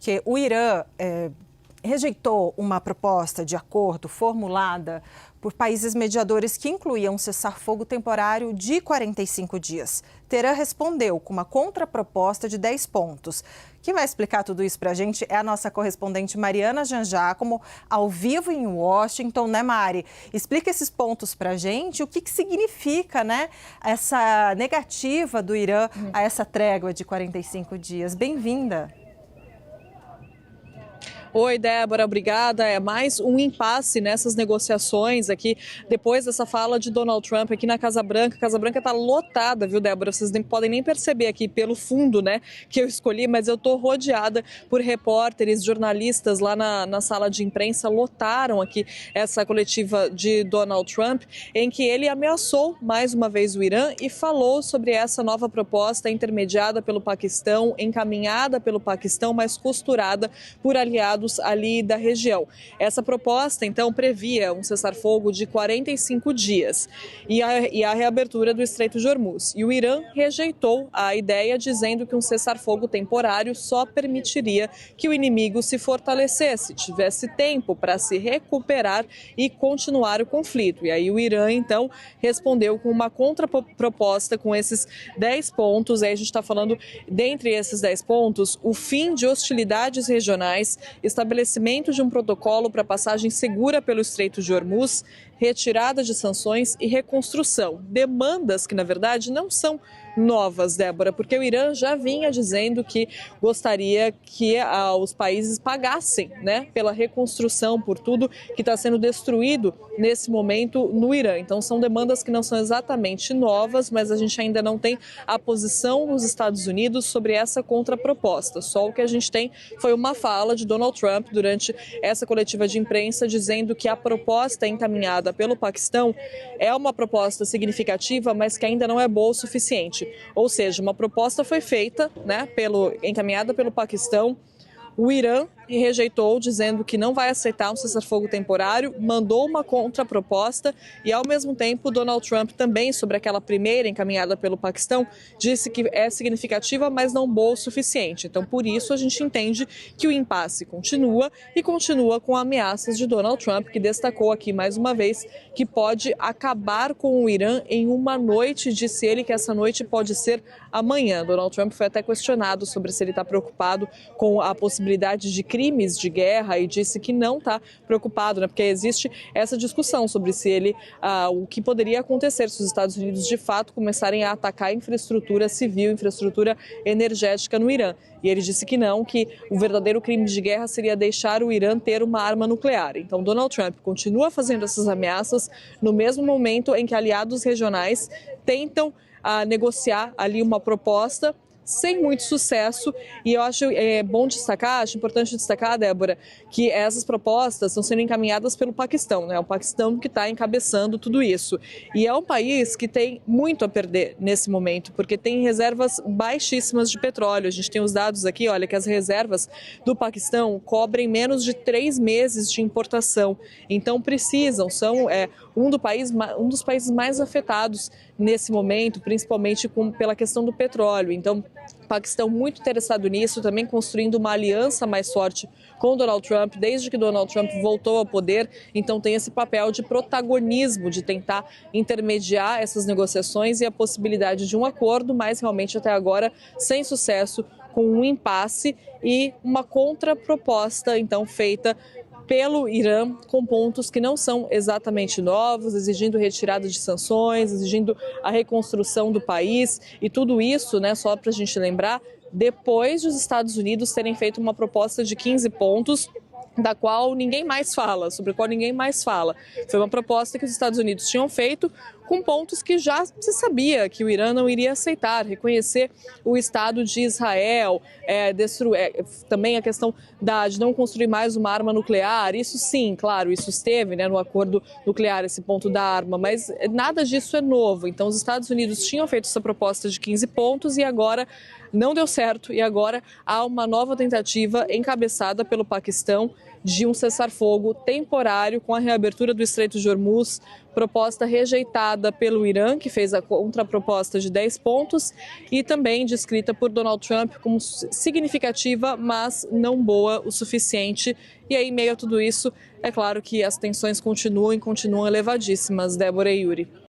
porque o Irã rejeitou uma proposta de acordo formulada por países mediadores que incluíam um cessar-fogo temporário de 45 dias. Teherã respondeu com uma contraproposta de 10 pontos. Quem vai explicar tudo isso para a gente é a nossa correspondente Mariana Jangiacomo, ao vivo em Washington, né, Mari? Explica esses pontos para a gente, o que significa, né, essa negativa do Irã a essa trégua de 45 dias. Bem-vinda. Oi, Débora, obrigada. É mais um impasse nessas negociações aqui, depois dessa fala de Donald Trump aqui na Casa Branca. A Casa Branca está lotada, viu, Débora? Vocês nem podem nem perceber aqui pelo fundo, né, que eu escolhi, mas eu estou rodeada por repórteres, jornalistas lá na sala de imprensa. Lotaram aqui essa coletiva de Donald Trump, em que ele ameaçou mais uma vez o Irã e falou sobre essa nova proposta intermediada pelo Paquistão, encaminhada pelo Paquistão, mas costurada por aliados ali da região. Essa proposta, então, previa um cessar-fogo de 45 dias e a reabertura do Estreito de Hormuz. E o Irã rejeitou a ideia, dizendo que um cessar-fogo temporário só permitiria que o inimigo se fortalecesse, tivesse tempo para se recuperar e continuar o conflito. E aí o Irã, então, respondeu com uma contraproposta com esses 10 pontos. Aí a gente está falando, dentre esses 10 pontos, o fim de hostilidades regionais, estabelecimento de um protocolo para passagem segura pelo Estreito de Hormuz, retirada de sanções e reconstrução. Demandas que, na verdade, não são novas, Débora, porque o Irã já vinha dizendo que gostaria que os países pagassem, né, pela reconstrução, por tudo que está sendo destruído nesse momento no Irã. Então são demandas que não são exatamente novas, mas a gente ainda não tem a posição dos Estados Unidos sobre essa contraproposta. Só o que a gente tem foi uma fala de Donald Trump durante essa coletiva de imprensa, dizendo que a proposta encaminhada pelo Paquistão é uma proposta significativa, mas que ainda não é boa o suficiente. Ou seja, uma proposta foi feita, né, encaminhada pelo Paquistão. O Irã rejeitou, dizendo que não vai aceitar um cessar-fogo temporário, mandou uma contraproposta e, ao mesmo tempo, Donald Trump também, sobre aquela primeira encaminhada pelo Paquistão, disse que é significativa, mas não boa o suficiente. Então, por isso, a gente entende que o impasse continua e continua com ameaças de Donald Trump, que destacou aqui mais uma vez que pode acabar com o Irã em uma noite. Disse ele que essa noite pode ser amanhã. Donald Trump foi até questionado sobre se ele está preocupado com a possibilidade de crimes de guerra e disse que não está preocupado, né, porque existe essa discussão sobre se o que poderia acontecer se os Estados Unidos de fato começarem a atacar a infraestrutura civil, infraestrutura energética no Irã. E ele disse que não, que o verdadeiro crime de guerra seria deixar o Irã ter uma arma nuclear. Então, Donald Trump continua fazendo essas ameaças no mesmo momento em que aliados regionais tentam negociar ali uma proposta sem muito sucesso. E eu acho bom destacar, acho importante destacar, Débora, que essas propostas estão sendo encaminhadas pelo Paquistão, né? O Paquistão que está encabeçando tudo isso. E é um país que tem muito a perder nesse momento, porque tem reservas baixíssimas de petróleo. A gente tem os dados aqui, olha, que as reservas do Paquistão cobrem menos de 3 meses de importação. Então são um dos países mais afetados nesse momento, principalmente pela questão do petróleo. Então, o Paquistão muito interessado nisso, também construindo uma aliança mais forte com Donald Trump, desde que Donald Trump voltou ao poder. Então tem esse papel de protagonismo, de tentar intermediar essas negociações e a possibilidade de um acordo, mas realmente até agora sem sucesso, com um impasse e uma contraproposta, então, feita pelo Irã, com pontos que não são exatamente novos, exigindo retirada de sanções, exigindo a reconstrução do país, e tudo isso, né, só para a gente lembrar, depois dos Estados Unidos terem feito uma proposta de 15 pontos, da qual ninguém mais fala, sobre a qual ninguém mais fala. Foi uma proposta que os Estados Unidos tinham feito com pontos que já se sabia que o Irã não iria aceitar, reconhecer o Estado de Israel, também a questão de não construir mais uma arma nuclear. Isso sim, claro, isso esteve, né, no acordo nuclear, esse ponto da arma, mas nada disso é novo. Então os Estados Unidos tinham feito essa proposta de 15 pontos e agora não deu certo, e agora há uma nova tentativa encabeçada pelo Paquistão de um cessar-fogo temporário com a reabertura do Estreito de Hormuz, proposta rejeitada vetada pelo Irã, que fez a contraproposta de 10 pontos, e também descrita por Donald Trump como significativa, mas não boa o suficiente. E aí, em meio a tudo isso, é claro que as tensões continuam elevadíssimas, Débora e Yuri.